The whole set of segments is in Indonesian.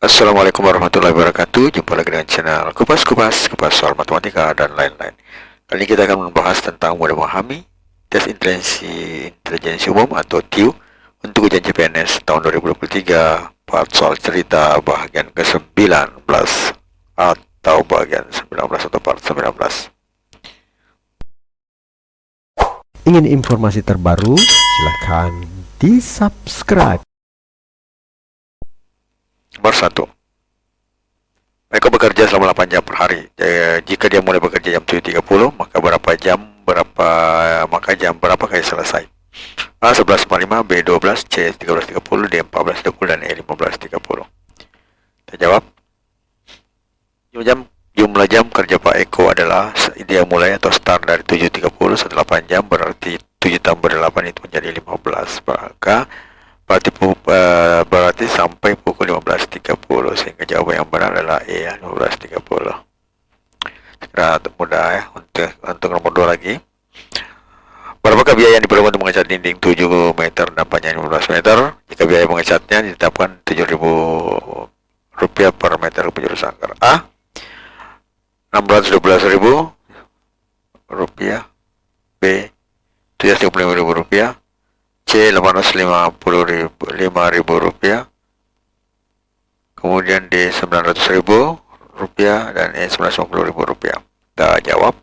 Assalamualaikum warahmatullahi wabarakatuh. Jumpa lagi dengan channel Kupas soal matematika dan lain-lain. Kali ini kita akan membahas tentang mudah memahami tes intelijensi umum atau TIU untuk ujian CPNS tahun 2023 part soal cerita bagian ke-19 atau bagian 19 atau part 19. Ingin informasi terbaru? Silahkan di-subscribe. Nomor 1. Mereka bekerja selama 8 jam per hari. Jika dia mulai bekerja jam 7.30, maka jam berapa kali selesai? A 11.45, B 12, C 13.30, D 14.20 dan E 15.30. Kita jawab. Jumlah jam kerja Pak Eko adalah dia mulai atau start dari 7.30 setelah 8 jam, berarti 7 tambah 8 itu menjadi 15. Berarti sampai pukul 15.30, sehingga jawaban yang benar adalah E, 15.30. Segera mudah ya. Untuk nomor 2 lagi. Berapakah biaya yang diperlukan untuk mengecat dinding 7 meter dan panjang 15 meter? Jika biaya mengecatnya ditetapkan Rp7.000 per meter penjuru sangkar. A 612.000 rupiah, B 755.000 rupiah, C 855.000 rupiah, kemudian D 900.000 rupiah dan E 950.000 rupiah. Kita jawab.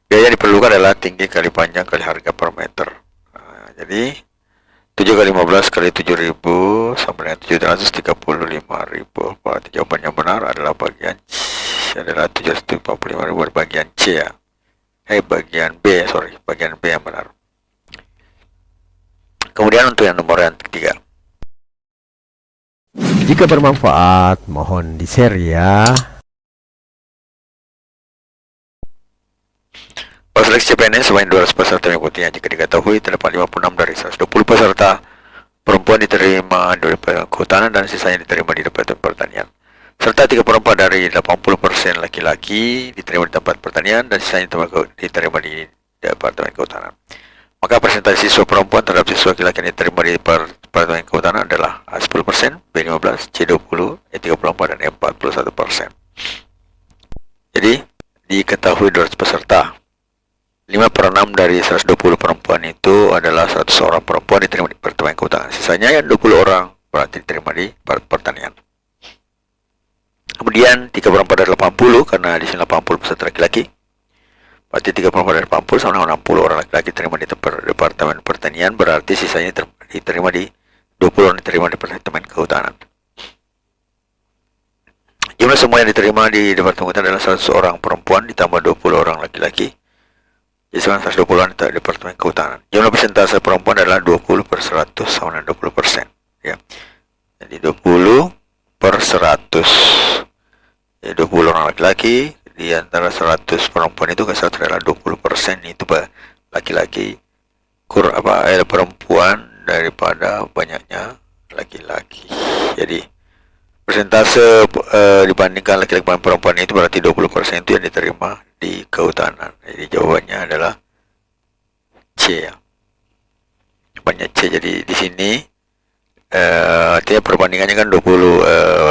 Biaya yang diperlukan adalah tinggi kali panjang kali harga per meter. Jadi 7 kali 15 kali 7.000 sama dengan 735.000. Berarti jawaban yang benar adalah bagian C, adalah 745.000 bagian C ya. Bagian B yang benar. Kemudian untuk yang nomor yang ketiga. Jika bermanfaat, mohon di-share ya. Seleksi CPNS sebanyak 200 peserta mengikutinya. Jika diketahui terdapat 56 dari 120 peserta perempuan diterima di Kehutanan dan sisanya diterima di Departemen Pertanian, serta 3/4 dari 80% laki-laki diterima di tempat pertanian dan sisanya diterima di Departemen Kehutanan, maka persentase siswa perempuan terhadap siswa laki-laki yang diterima di Departemen Kehutanan adalah A 10%, B 15%, C 20%, E 34% dan E 41%. Jadi diketahui 200 peserta, 5/6 dari 120 perempuan itu adalah 100 orang perempuan diterima di Departemen Kehutanan. Sisanya yang 20 orang berarti diterima di pertanian. Kemudian 3/4 dari 80, karena di sini 80 peserta laki-laki. Berarti 3/4 dari 80 sama dengan 60 orang laki-laki diterima di Departemen Pertanian, berarti sisanya diterima di 20 orang diterima di Departemen Kehutanan. Jumlah semua yang diterima di Departemen Kehutanan adalah 100 orang perempuan ditambah 20 orang laki-laki. Jadi 120-an di Departemen Kehutanan. Jumlah persentase perempuan adalah 20/100 sama dengan 20%. Ya. Jadi 20/100. Jadi 20 orang laki-laki, di antara 100 perempuan itu ke 100 adalah 20% itu laki-laki. Perempuan daripada banyaknya laki-laki. Jadi persentase dibandingkan laki-laki dan perempuan itu berarti 20% itu yang diterima di Kehutanan. Jadi jawabannya adalah C ya. Jawabannya C. Jadi di sini artinya perbandingannya kan 20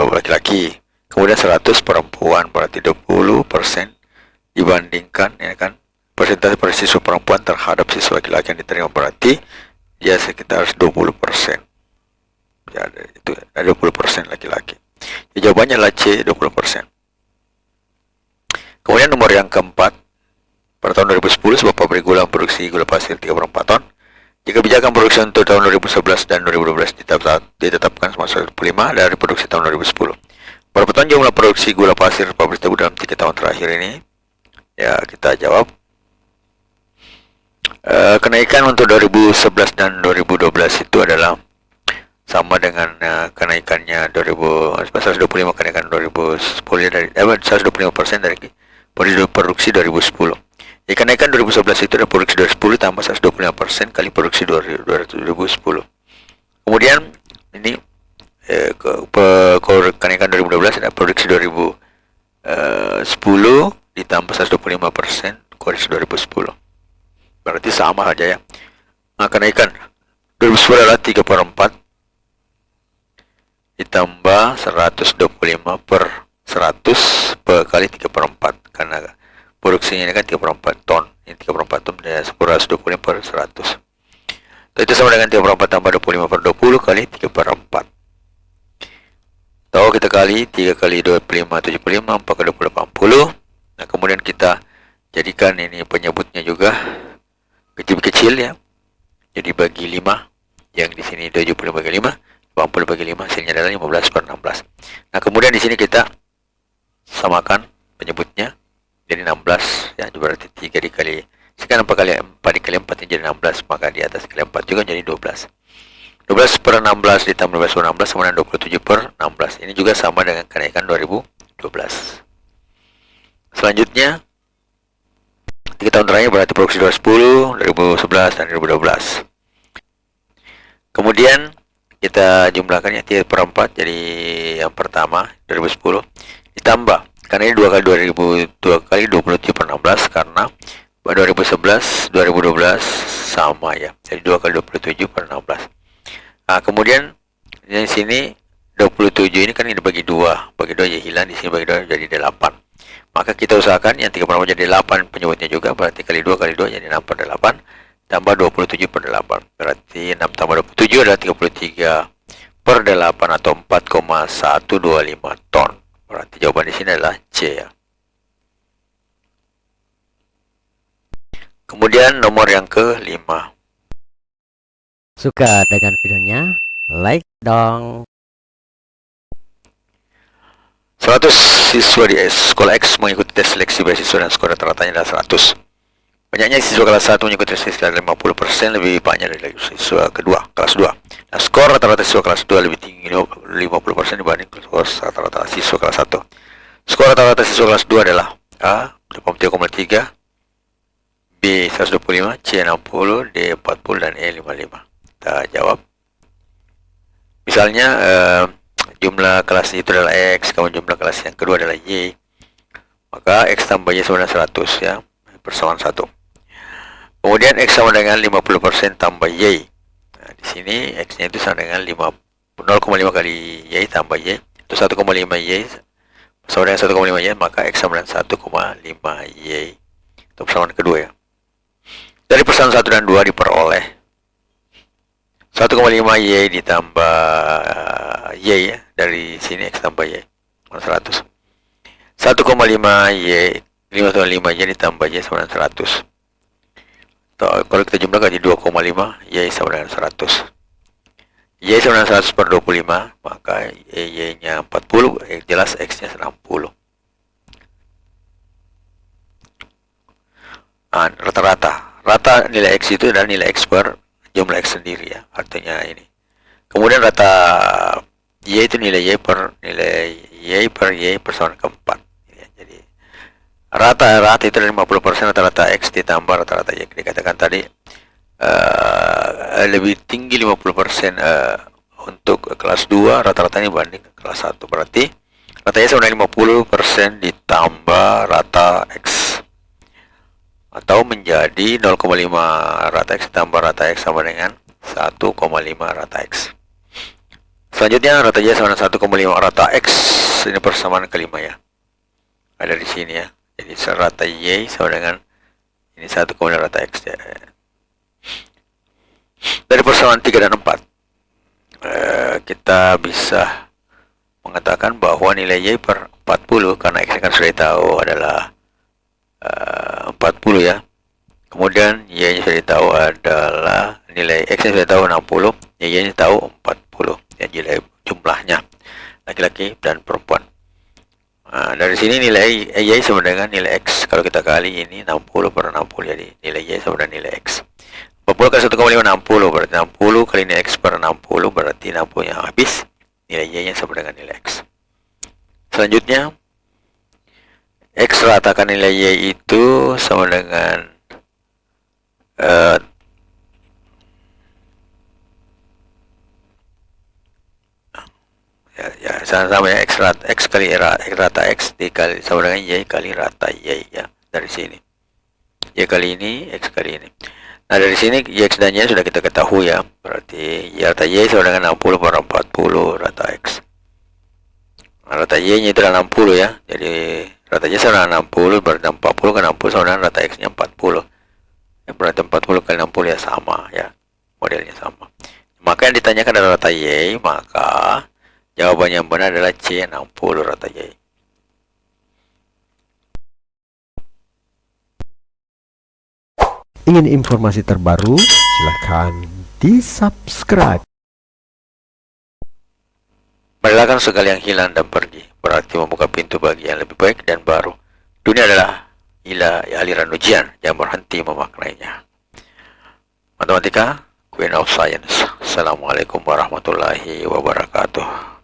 laki-laki, kemudian 100 perempuan, berarti 20% dibandingkan ya kan. Persentase siswa perempuan terhadap siswa laki-laki yang diterima berarti dia sekitar 20%. Ya, itu 20% laki-laki. Ya, jawabannya adalah C, 20%. Kemudian nomor yang keempat, pada tahun 2010 sebuah pabrik gula memproduksi gula pasir 3/4 ton. Jika kebijakan produksi untuk tahun 2011 dan 2012 ditetapkan semasa 15 dari produksi tahun 2010, berapa ton jumlah produksi gula pasir pabrik tersebut dalam 3 tahun terakhir ini? Ya, kita jawab. Kenaikan untuk 2011 dan 2012 itu adalah sama dengan kenaikannya 125 kenaikan 2010 dari 125% dari produksi 2010. Jadi kenaikan 2011 itu adalah produksi 2010 tambah 125% kali produksi 2010. Kemudian ini kenaikan 2012 adalah produksi 2010 ditambah 125% produksi 2010. Berarti sama saja ya. Nah, kenaikan 2010 adalah 3/4 ditambah 125 per 100 per kali 3 per 4, karena produksinya ini kan 3 per 4 ton. Ini 3 per 4 ton, 125 per 100. Itu sama dengan 3 per 4 tambah 25 per 20 kali 3 per 4. Tahu kita kali 3 kali 25, 75, 4 kali 20, 80. Nah, kemudian kita jadikan ini penyebutnya juga kecil-kecil ya. Jadi bagi 5, yang di sini 70 bagi 5, 80 bagi 5, hasilnya adalah 15 per 16. Nah, kemudian di sini kita samakan penyebutnya jadi 16 ya, berarti 3 dikali sekarang 4 dikali 4 jadi 16, maka di atas kali 4 juga jadi 12. 12 per 16 ditambah 12 per 16 sama dengan 27 per 16. Ini juga sama dengan kenaikan 2012. Selanjutnya 3 tahun terakhir berarti produksi 2010, 2011 dan 2012. Kemudian kita jumlahkannya 3 per 4, jadi yang pertama 2010 ditambah, karena ini 2 kali 2 kali 27 per 16, karena 2011 2012 sama ya, jadi 2 kali 27 per 16. Nah, kemudian di sini 27 ini kan ini bagi 2 ya hilang, di sini bagi 2 jadi 8. Maka kita usahakan yang 3 per 4 jadi 8 penyebutnya juga, berarti kali 2 jadi 6 per 8 tambah 27 per 8, berarti 6 tambah 27 adalah 33 per 8 atau 4,125 ton. Berarti jawaban di sini adalah C ya. Kemudian nomor yang ke-5. Suka dengan videonya? Like dong. 100 siswa di sekolah X mengikuti tes seleksi beasiswa dan skor rata-ratanya adalah 100. Banyaknya siswa kelas 1 mengikuti tes sekitar 50%, lebih banyak dari siswa kedua kelas 2. Nah, skor rata-rata siswa kelas 2 lebih tinggi 50% dibanding skor rata-rata siswa kelas 1. Skor rata-rata siswa kelas 2 adalah A 83,3, B 125, C 60, D 40 dan E 55. Kita jawab. Misalnya jumlah kelas itu adalah X, kemudian jumlah kelas yang kedua adalah Y, maka X tambah Y sama dengan 100 ya, persamaan 1. Kemudian X sama dengan 50% tambah Y. Nah, di sini X nya itu sama dengan 0,5 kali Y tambah Y, itu 1,5 Y sama dengan 1,5 Y, maka X sama dengan 1,5 Y. Itu persamaan kedua ya. Dari persamaan 1 dan 2 diperoleh 1,5 Y ditambah Y ya, dari sini X tambah Y 100. 1,5 Y 5,5 Y ditambah Y sama dengan 100. Kalau kita jumlahkan jadi 2,5 Y sama dengan 100. Y sama dengan 100 per 25, maka Y nya 40, jelas X nya 60. Rata nilai X itu adalah nilai X per jumlah X sendiri ya, artinya ini. Kemudian rata Y itu nilai Y per Y persamaan keempat ya, jadi rata itu dari 50% rata-rata X ditambah rata-rata Y. Dikatakan tadi lebih tinggi 50% untuk kelas 2 rata-ratanya dibanding kelas 1, berarti rata Y sama dengan 50% ditambah rata X, atau menjadi 0,5 rata X ditambah rata X sama dengan 1,5 rata X. Selanjutnya rata Y sama dengan 1,5 rata X, ini persamaan kelima ya, ada di sini ya. Jadi rata Y sama dengan ini 1,5 rata X ya. Dari persamaan 3 dan 4 kita bisa mengatakan bahwa nilai Y per 40, karena X kan sudah tahu adalah 40 ya. Kemudian Y nya sudah tahu adalah nilai X nya sudah tahu 60, Y nya tahu 40 ya, nilai jumlahnya laki-laki dan perempuan. Nah, dari sini nilai Y sama dengan nilai X, kalau kita kali ini 60 per 60, jadi nilai Y sama dengan nilai X. 40 kali 1,5 60, berarti 60 kali nilai X per 60, berarti 60 nya habis, nilai Y nya sama dengan nilai X. Selanjutnya X ratakan nilai Y itu sama dengan sama ya, X kali rata X dikali sama dengan Y kali rata Y ya, dari sini Y kali ini X kali ini. Nah, dari sini X dan Y sudah kita ketahui ya, berarti Y rata Y sama dengan 60 per 40 rata X. rata Y-nya itu adalah 60 ya. Jadi rata Y sama dengan 60, berarti 40 kan 60 sama dengan rata X-nya 40. Ya, berarti 40 kali 60 ya sama ya. Modelnya sama. Maka yang ditanyakan adalah rata Y, maka jawabannya yang benar adalah C, 60 rata Y. Ingin informasi terbaru? Silahkan di subscribe. Merelakan segala yang hilang dan pergi, berarti membuka pintu bagi yang lebih baik dan baru. Dunia adalah aliran ujian yang berhenti memaknainya. Matematika, Queen of Science. Assalamualaikum warahmatullahi wabarakatuh.